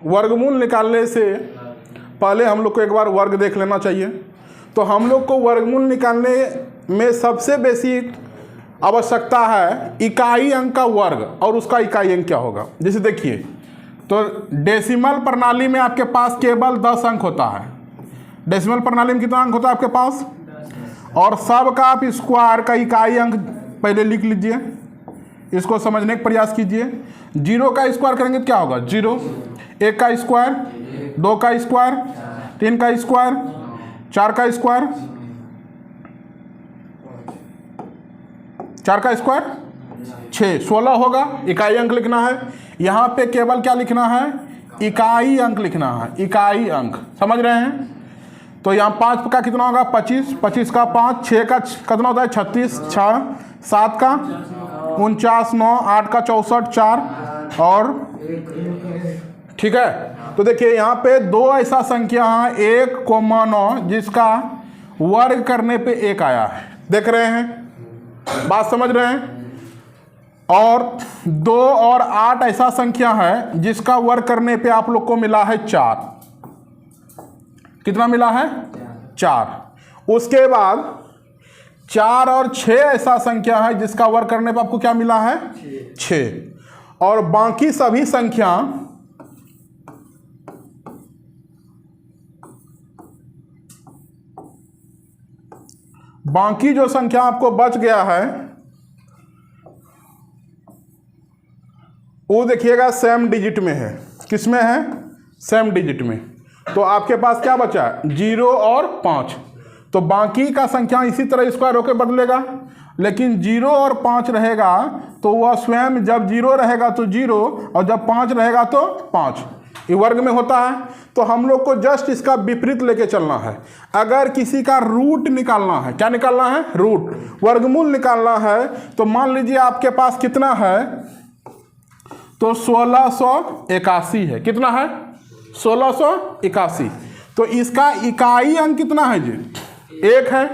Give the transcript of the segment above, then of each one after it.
वर्गमूल निकालने से पहले हम लोग को एक बार वर्ग देख लेना चाहिए। तो हम लोग को वर्गमूल निकालने में सबसे बेसिक आवश्यकता है इकाई अंक का वर्ग, और उसका इकाई अंक क्या होगा। जैसे देखिए, तो डेसिमल प्रणाली में आपके पास केवल 10 अंक होता है। डेसिमल प्रणाली में कितना अंक होता है आपके पास, और सब का आप स्क्वायर का इकाई अंक पहले लिख लीजिए, इसको समझने का प्रयास कीजिए। 0 का स्क्वायर करेंगे तो क्या होगा, 0, 1 का स्क्वायर, 2 का स्क्वायर, 3 का स्क्वायर, 4 का स्क्वायर, 4 का स्क्वायर 6, 16 होगा। इकाई अंक लिखना है। यहाँ पे केवल क्या लिखना है, इकाई अंक लिखना है, इकाई अंक, समझ रहे हैं। तो यहाँ 5 का कितना होगा, 25, 25 का 5, 6 का कितना होता है 36, 6, 7 का 49, 9, 8 का 64, 4 और ठीक है। तो देखिए यहाँ पे दो ऐसा संख्या है 1, 9 जिसका वर्ग करने पे 1 आया है, देख रहे हैं, बात समझ रहे हैं। और 2 और 8 ऐसा संख्या है जिसका वर्ग करने पे आप लोग को मिला है 4। कितना मिला है, 4। उसके बाद 4 और 6 ऐसा संख्या है जिसका वर्ग करने पे आपको क्या मिला है, 6। और बाकी सभी संख्या बाकी जो संख्या आपको बच गया है वो देखिएगा सेम डिजिट में है। किस में है, सेम डिजिट में। तो आपके पास क्या बचा है, 0 और 5। तो बाकी का संख्या इसी तरह स्क्वायर होकर बदलेगा, लेकिन 0 और 5 रहेगा तो वह स्वयं जब 0 रहेगा तो 0 और जब 5 रहेगा तो 5, ये वर्ग में होता है। तो हम लोग को जस्ट इसका विपरीत लेके चलना है। अगर किसी का रूट निकालना है, क्या निकालना है, रूट, वर्गमूल निकालना है, तो मान लीजिए आपके पास कितना है, तो 1681 है। कितना है, 1681। तो इसका इकाई अंक कितना है जी, 1 है।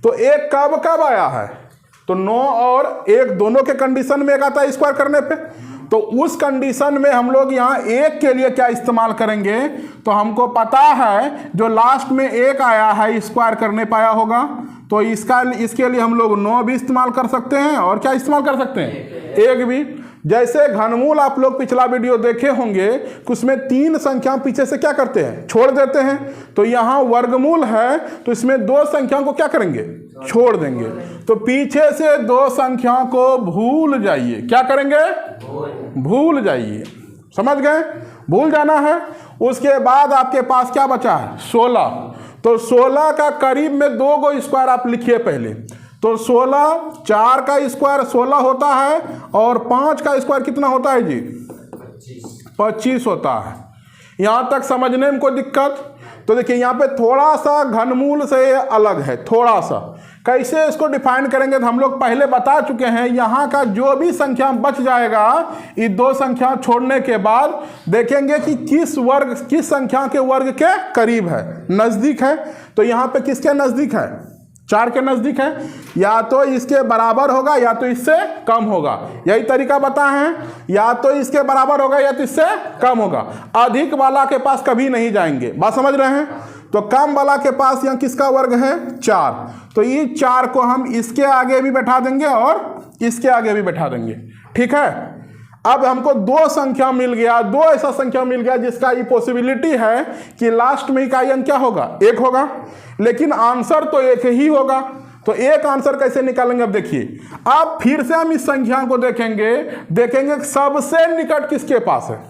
तो 1 कब कब आया है, तो 9 और 1 दोनों के कंडीशन में 1 आता है स्क्वायर करने पे। तो उस कंडीशन में हम लोग यहाँ 1 के लिए क्या इस्तेमाल करेंगे, तो हमको पता है जो लास्ट में 1 आया है स्क्वायर करने पाया होगा, तो इसके लिए हम लोग 9 भी इस्तेमाल कर सकते हैं, और क्या इस्तेमाल कर सकते हैं, 1 भी। जैसे घनमूल आप लोग पिछला वीडियो देखे होंगे, उसमें 3 संख्या पीछे से क्या करते हैं, छोड़ देते हैं। तो यहाँ वर्गमूल है तो इसमें 2 संख्या को क्या करेंगे, छोड़ देंगे। तो पीछे से 2 संख्या को भूल जाइए। क्या करेंगे, भूल जाइए, समझ गए, भूल जाना है। उसके बाद आपके पास क्या बचा है, 16। तो 16 का करीब में 2 गो स्क्वायर आप लिखिए पहले। तो 16, 4 का स्क्वायर 16 होता है, और 5 का स्क्वायर कितना होता है जी, 25 होता है। यहाँ तक समझने में कोई दिक्कत, तो देखिए यहाँ पे थोड़ा सा घनमूल से अलग है, थोड़ा सा। कैसे इसको डिफाइन करेंगे, तो हम लोग पहले बता चुके हैं। यहाँ का जो भी संख्या बच जाएगा, ये 2 संख्या छोड़ने के बाद देखेंगे कि किस संख्या के वर्ग के करीब है, नज़दीक है। तो यहाँ पे किसके नज़दीक है, 4 के नज़दीक है। या तो इसके बराबर होगा या तो इससे कम होगा, यही तरीका बताए हैं। या तो इसके बराबर होगा या तो इससे कम होगा। अधिक वाला के पास कभी नहीं जाएंगे, बात समझ रहे हैं। तो कम वाला के पास यहाँ किसका वर्ग है, 4। तो ये 4 को हम इसके आगे भी बैठा देंगे और इसके आगे भी बैठा देंगे, ठीक है। अब हमको 2 संख्या मिल गया, 2 ऐसा संख्या मिल गया जिसका ये पॉसिबिलिटी है कि लास्ट में इकाई अंक क्या होगा, 1 होगा, लेकिन आंसर तो 1 ही होगा। तो एक आंसर कैसे निकालेंगे, अब देखिए। अब फिर से हम इस संख्या को देखेंगे सबसे निकट किसके पास है।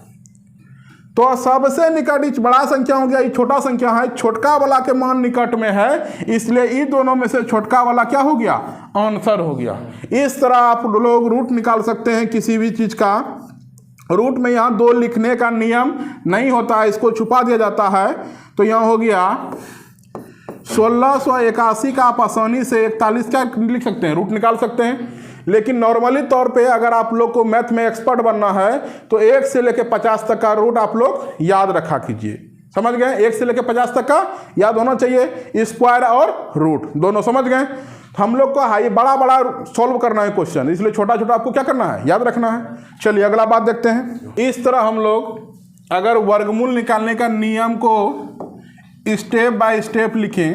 तो सबसे निकट बड़ा संख्या हो गया, ये छोटा संख्या है, छोटका वाला के मान निकट में है, इसलिए इन दोनों में से छोटका वाला क्या हो गया, आंसर हो गया। इस तरह आप लोग रूट निकाल सकते हैं किसी भी चीज का। रूट में यहाँ 2 लिखने का नियम नहीं होता है, इसको छुपा दिया जाता है। तो यहाँ हो गया 1681 का आप आसानी से 41 क्या लिख सकते हैं, रूट निकाल सकते हैं। लेकिन नॉर्मली तौर पे अगर आप लोग को मैथ में एक्सपर्ट बनना है तो 1 से लेकर 50 तक का रूट आप लोग याद रखा कीजिए, समझ गए। 1 से लेकर 50 तक का याद होना चाहिए, स्क्वायर और रूट दोनों, समझ गए। हम लोग को हाई बड़ा बड़ा सॉल्व करना है क्वेश्चन, इसलिए छोटा छोटा आपको क्या करना है, याद रखना है। चलिए अगला बात देखते हैं। इस तरह हम लोग अगर वर्गमूल निकालने का नियम को स्टेप बाय स्टेप लिखें,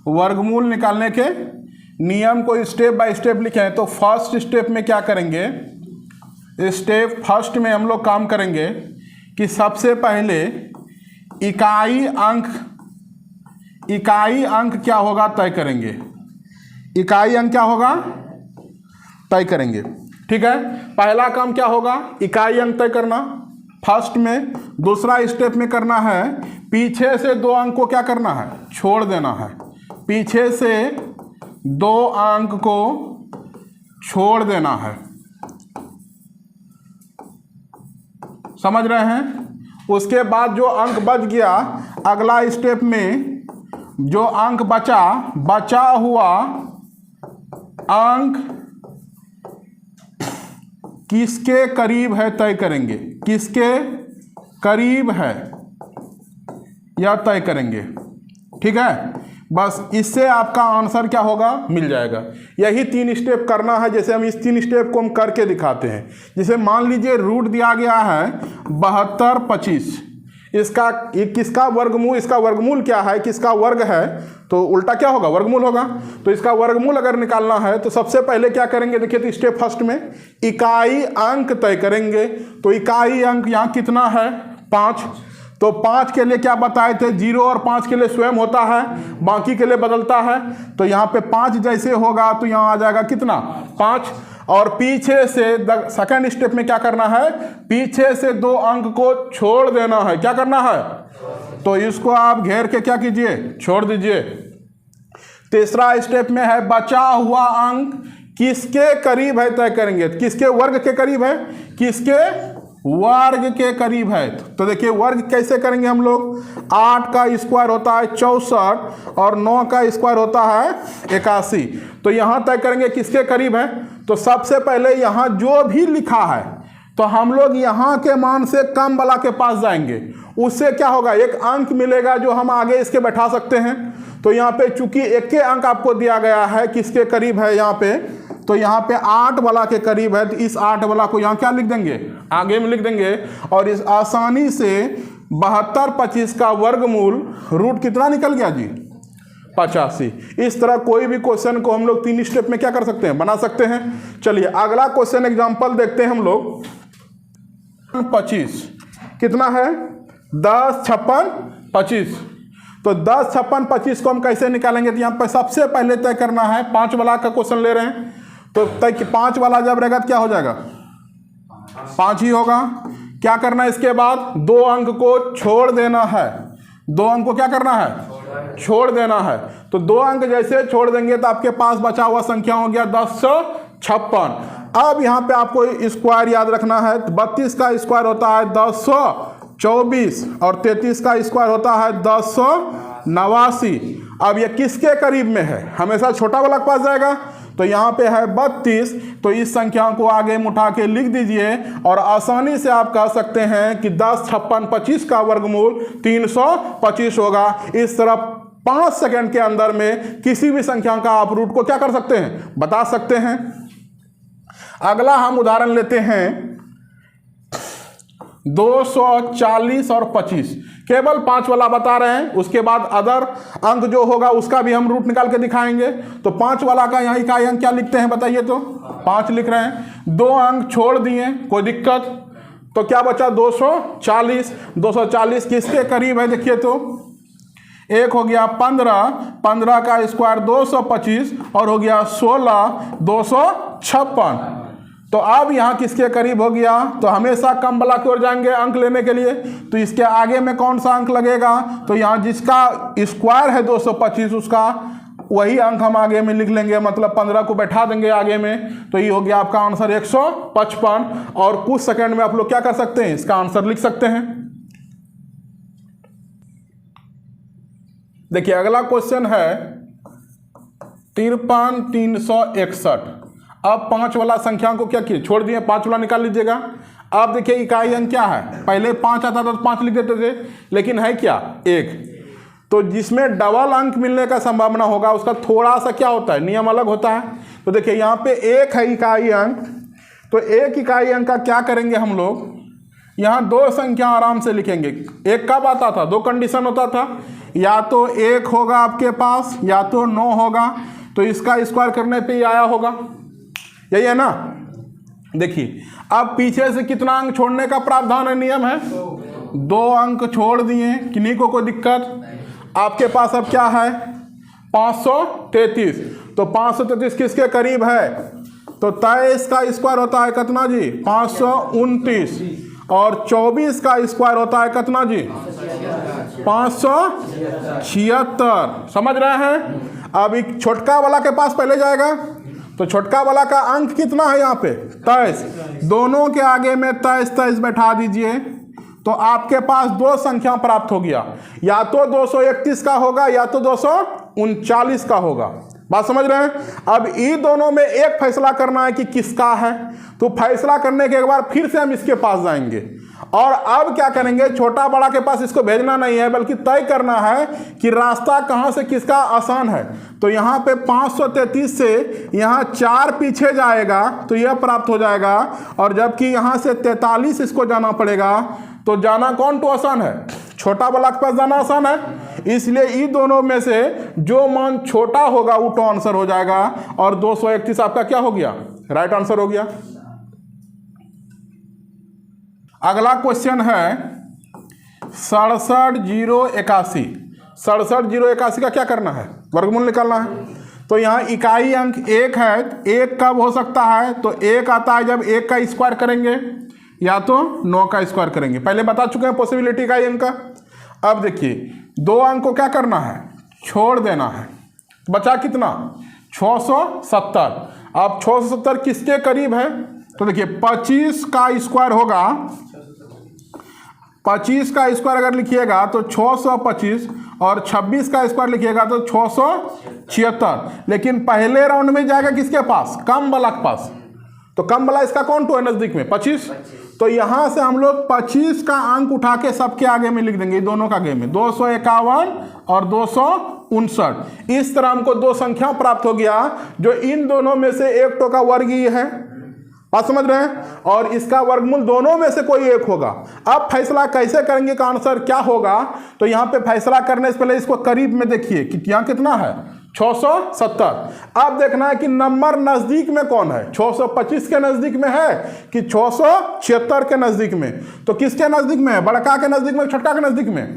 वर्गमूल निकालने के नियम को स्टेप बाय स्टेप लिखें, तो फर्स्ट स्टेप में क्या करेंगे, स्टेप फर्स्ट में हम लोग काम करेंगे कि सबसे पहले इकाई अंक क्या होगा तय करेंगे। इकाई अंक क्या होगा तय करेंगे। ठीक है, पहला काम क्या होगा, इकाई अंक तय करना फर्स्ट में। दूसरा स्टेप में करना है पीछे से 2 अंक को क्या करना है, छोड़ देना है। पीछे से 2 अंक को छोड़ देना है, समझ रहे हैं। उसके बाद जो अंक बच गया, अगला स्टेप में जो अंक बचा हुआ अंक किसके करीब है तय करेंगे, किसके करीब है यह तय करेंगे। ठीक है, बस इससे आपका आंसर क्या होगा, मिल जाएगा। यही 3 स्टेप करना है। जैसे हम इस 3 स्टेप को हम करके दिखाते हैं। जैसे मान लीजिए रूट दिया गया है 72 25, इसका किसका वर्गमूल, इसका वर्गमूल क्या है, किसका वर्ग है, तो उल्टा क्या होगा, वर्गमूल होगा। तो इसका वर्गमूल अगर निकालना है तो सबसे पहले क्या करेंगे, देखिए तो स्टेप फर्स्ट में इकाई अंक तय करेंगे। तो इकाई अंक यहाँ कितना है, 5। तो 5 के लिए क्या बताए थे, 0 और 5 के लिए स्वयं होता है, बाकी के लिए बदलता है। तो यहाँ पे 5 जैसे होगा तो यहाँ आ जाएगा कितना, 5। और पीछे से सेकंड स्टेप में क्या करना है, पीछे से 2 अंक को छोड़ देना है। क्या करना है, तो इसको आप घेर के क्या कीजिए, छोड़ दीजिए। तीसरा स्टेप में है बचा हुआ अंक किसके करीब है तय करेंगे। किसके वर्ग के करीब है, किसके वर्ग के करीब है। तो देखिए वर्ग कैसे करेंगे हम लोग, 8 का स्क्वायर होता है 64 और 9 का स्क्वायर होता है 81। तो यहां तय करेंगे किसके करीब है। तो सबसे पहले यहां जो भी लिखा है तो हम लोग यहां के मान से कम वाला के पास जाएंगे, उससे क्या होगा, एक अंक मिलेगा जो हम आगे इसके बैठा सकते हैं। तो यहाँ पे चूंकि एक के अंक आपको दिया गया है किसके करीब है यहाँ पे, तो यहाँ पे 8 वाला के करीब है। तो इस 8 वाला को यहाँ क्या लिख देंगे, आगे में लिख देंगे। और इस आसानी से 72 25 का वर्गमूल रूट कितना निकल गया जी, 85। इस तरह कोई भी क्वेश्चन को हम लोग 3 स्टेप में क्या कर सकते हैं, बना सकते हैं। चलिए अगला क्वेश्चन एग्जांपल देखते हैं हम लोग। 25 कितना है, 10 56 25। तो 10 56 25 को हम कैसे निकालेंगे, तो यहाँ पर सबसे पहले तय करना है, 5 वाला का क्वेश्चन ले रहे हैं। तो तय 5 वाला जब रहेगा तो क्या हो जाएगा, 5 ही होगा। क्या करना है, इसके बाद 2 अंक को छोड़ देना है। 2 अंक को क्या करना है, छोड़ देना है। तो 2 अंक जैसे छोड़ देंगे तो आपके पास बचा हुआ संख्या हो गया 1056। अब यहाँ पे आपको स्क्वायर याद रखना है। 32 का स्क्वायर होता है 1024 और 33 का स्क्वायर होता है 1089। अब ये किसके करीब में है, हमेशा छोटा वाला के पास जाएगा। तो यहाँ पे है 32, तो इस संख्या को आगे उठा के लिख दीजिए और आसानी से आप कह सकते हैं कि 10 56 25 का वर्गमूल 325 होगा। इस तरह 5 सेकंड के अंदर में किसी भी संख्या का आप रूट को क्या कर सकते हैं, बता सकते हैं। अगला हम उदाहरण लेते हैं 240 और 25, केवल 5 वाला बता रहे हैं। उसके बाद अदर अंक जो होगा उसका भी हम रूट निकाल के दिखाएंगे। तो 5 वाला का यहाँ इकाई अंक क्या लिखते हैं बताइए, तो 5 लिख रहे हैं। 2 अंक छोड़ दिए, कोई दिक्कत। तो क्या बचा, 240। 240 किसके करीब है देखिए, तो एक हो गया 15, 15 का स्क्वायर 225 और हो गया 16 256। तो अब यहाँ किसके करीब हो गया, तो हमेशा कम वाला की ओर जाएंगे अंक लेने के लिए। तो इसके आगे में कौन सा अंक लगेगा, तो यहाँ जिसका स्क्वायर है 225 उसका वही अंक हम आगे में लिख लेंगे, मतलब 15 को बैठा देंगे आगे में। तो ये हो गया आपका आंसर 155। और कुछ सेकंड में आप लोग क्या कर सकते हैं, इसका आंसर लिख सकते हैं। देखिए अगला क्वेश्चन है 53 361। अब 5 वाला संख्या को क्या किए, छोड़ दिए, 5 वाला निकाल लीजिएगा। अब देखिए इकाई अंक क्या है, पहले 5 आता था तो 5 लिख देते थे, लेकिन है क्या 1। तो जिसमें डबल अंक मिलने का संभावना होगा उसका थोड़ा सा क्या होता है, नियम अलग होता है। तो देखिए यहाँ पे 1 है इकाई अंक, तो 1 इकाई अंक का क्या करेंगे हम लोग, यहाँ दो संख्या आराम से लिखेंगे। एक कब आता था, दो कंडीशन होता था, या तो 1 होगा आपके पास या तो 9 होगा, तो इसका स्क्वायर करने पे ही आया होगा, यही है ना। देखिए अब पीछे से कितना अंक छोड़ने का प्रावधान है, नियम है, 2 अंक छोड़ दिए, किन्हीं को कोई दिक्कत। आपके पास अब क्या है 533, तो 533 किसके करीब है, तो 23 का स्क्वायर होता है कितना जी 529, और 24 का स्क्वायर होता है कितना जी 576। समझ रहे हैं। अब एक छोटका वाला के पास पहले जाएगा, तो छोटका वाला का अंक कितना है यहाँ पे 23, दोनों के आगे में 23 बैठा दीजिए, तो आपके पास दो संख्या प्राप्त हो गया, या तो 231 का होगा या तो 239 का होगा। बात समझ रहे हैं। अब इन दोनों में एक फैसला करना है कि किसका है, तो फैसला करने के एक बार फिर से हम इसके पास जाएंगे, और अब क्या करेंगे, छोटा बड़ा के पास इसको भेजना नहीं है, बल्कि तय करना है कि रास्ता कहां से किसका आसान है। तो यहां पे 533 से यहां 4 पीछे जाएगा तो यह प्राप्त हो जाएगा, और जबकि यहां से 43 इसको जाना पड़ेगा, तो जाना कौन तो आसान है, छोटा वाला के पास जाना आसान है। इसलिए इन दोनों में से जो मान छोटा होगा वो तो आंसर हो जाएगा, और 231 आपका क्या हो गया, राइट आंसर हो गया। अगला क्वेश्चन है 67081। 67081 का क्या करना है, वर्गमूल निकालना है। तो यहाँ इकाई अंक 1 है, 1 कब हो सकता है, तो 1 आता है जब 1 का स्क्वायर करेंगे या तो 9 का स्क्वायर करेंगे, पहले बता चुके हैं पॉसिबिलिटी इकाई अंक का। अब देखिए 2 अंक को क्या करना है, छोड़ देना है, बचा कितना 670। अब 670 किसके करीब है, तो देखिए 25 का स्क्वायर होगा, 25 का स्क्वायर अगर लिखिएगा तो 625, और 26 का स्क्वायर लिखिएगा तो 676। लेकिन पहले राउंड में जाएगा किसके पास, कम वाला के पास, तो कम वाला इसका कौन तो है नजदीक में 25, तो यहां से हम लोग 25 का अंक उठा के सबके आगे में लिख देंगे, दोनों का आगे में 251 और 259। इस तरह हमको दो संख्या प्राप्त हो गया, जो इन दोनों में से एक तो का वर्गीय है, बात समझ रहे हैं, और इसका वर्गमूल दोनों में से कोई एक होगा। अब फैसला कैसे करेंगे का आंसर क्या होगा, तो यहां पे फैसला करने से पहले इसको करीब में देखिए कि यहां कितना है 670। अब देखना है कि नंबर नजदीक में कौन है, 625 के नजदीक में है कि 676 के नजदीक में, तो किसके नजदीक में है, बड़का के नजदीक में, छोटका के नजदीक में,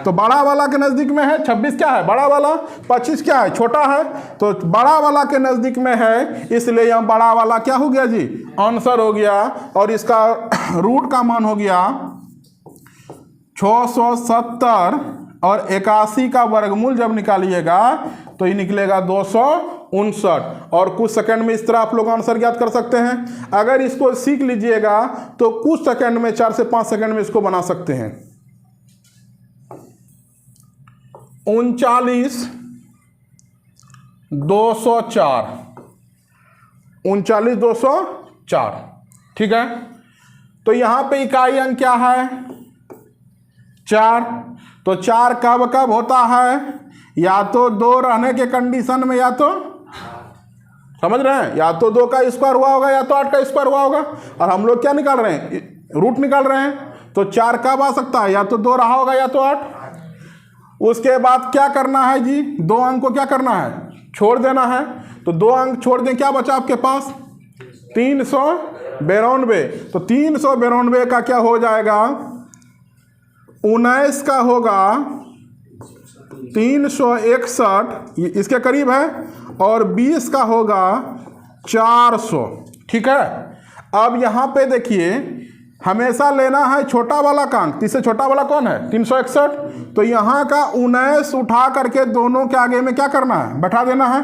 तो बड़ा वाला के नजदीक में है। 26 क्या है बड़ा वाला, 25 क्या है छोटा है, तो बड़ा वाला के नजदीक में है, इसलिए यहां बड़ा वाला क्या हो गया जी आंसर हो गया, और इसका रूट का मान हो गया 670, और 81 का वर्गमूल जब निकालिएगा तो ये निकलेगा 259, और कुछ सेकंड में इस तरह आप लोग आंसर ज्ञात कर सकते हैं। अगर इसको सीख लीजिएगा तो कुछ सेकंड में 4 से 5 सेकंड में इसको बना सकते हैं। 39,204, 39,204, ठीक है। तो यहां पे इकाई अंक क्या है 4, तो 4 कब कब होता है, या तो 2 रहने के कंडीशन में, या तो समझ रहे हैं, या तो 2 का स्क्वायर हुआ होगा या तो 8 का स्क्वायर हुआ होगा, और हम लोग क्या निकाल रहे हैं, रूट निकाल रहे हैं। तो 4 कब आ सकता है, या तो 2 रहा होगा या तो 8। उसके बाद क्या करना है जी, 2 अंक को क्या करना है, छोड़ देना है, तो 2 अंक छोड़ दें, क्या बचा आपके पास 392, तो 392 का क्या हो जाएगा, 19 का होगा 361, इसके करीब है, और 20 का होगा 400, ठीक है। अब यहां पे देखिए हमेशा लेना है छोटा वाला का अंक, इससे छोटा वाला कौन है 361, तो यहां का 19 उठा करके दोनों के आगे में क्या करना है, बैठा देना है।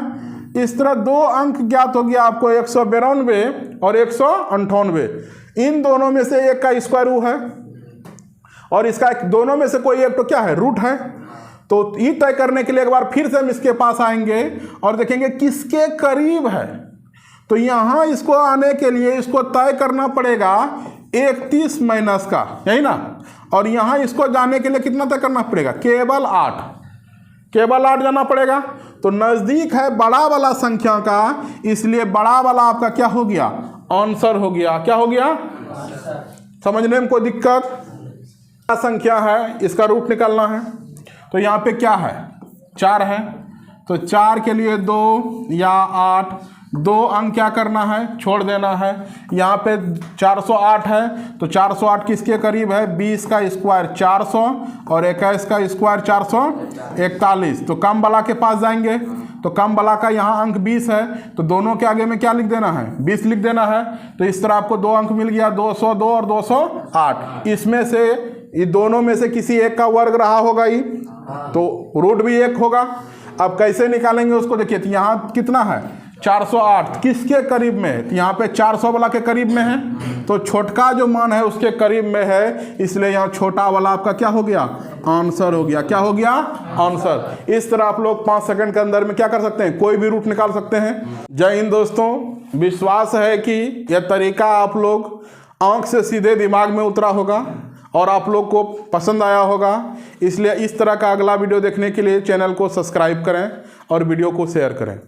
इस तरह 2 अंक ज्ञात हो गया आपको 192 और 198, इन दोनों में से एक का स्क्वायर रूट है, और इसका दोनों में से कोई एक तो क्या है रूट है। तो ये तय करने के लिए एक बार फिर से हम इसके पास आएंगे और देखेंगे किसके करीब है। तो यहां इसको आने के लिए इसको तय करना पड़ेगा 31 माइनस का, यही ना, और यहां इसको जाने के लिए कितना तय करना पड़ेगा, केवल 8, केवल 8 जाना पड़ेगा। तो नजदीक है बड़ा वाला संख्या का, इसलिए बड़ा वाला आपका क्या हो गया आंसर हो गया, क्या हो गया, समझने में कोई दिक्कत? क्या संख्या है, इसका रूट निकालना है। तो यहाँ पे क्या है, 4 है, तो 4 के लिए 2 या 8, 2 अंक क्या करना है, छोड़ देना है। यहाँ पे 408 है, तो 408 किसके करीब है, 20 का स्क्वायर 400 और 21 का स्क्वायर 441। तो कम वाला के पास जाएंगे, तो कम वाला का यहाँ अंक 20 है, तो दोनों के आगे में क्या लिख देना है, 20 लिख देना है। तो इस तरह आपको 2 अंक मिल गया, 202 और 208। इसमें से, ये दोनों में से किसी एक का वर्ग रहा होगा ही, तो रूट भी 1 होगा। अब कैसे निकालेंगे उसको देखिए, तो यहाँ कितना है, 408 किसके करीब में है, तो यहाँ पे 400 वाला के करीब में है, तो छोटका जो मान है उसके करीब में है, इसलिए यहाँ छोटा वाला आपका क्या हो गया, आंसर हो गया। क्या हो गया, आंसर। इस तरह आप लोग 5 सेकंड के अंदर में क्या कर सकते हैं, कोई भी रूट निकाल सकते हैं। जय हिंद दोस्तों, विश्वास है कि यह तरीका आप लोग आंख से सीधे दिमाग में उतरा होगा और आप लोग को पसंद आया होगा। इसलिए इस तरह का अगला वीडियो देखने के लिए चैनल को सब्सक्राइब करें और वीडियो को शेयर करें।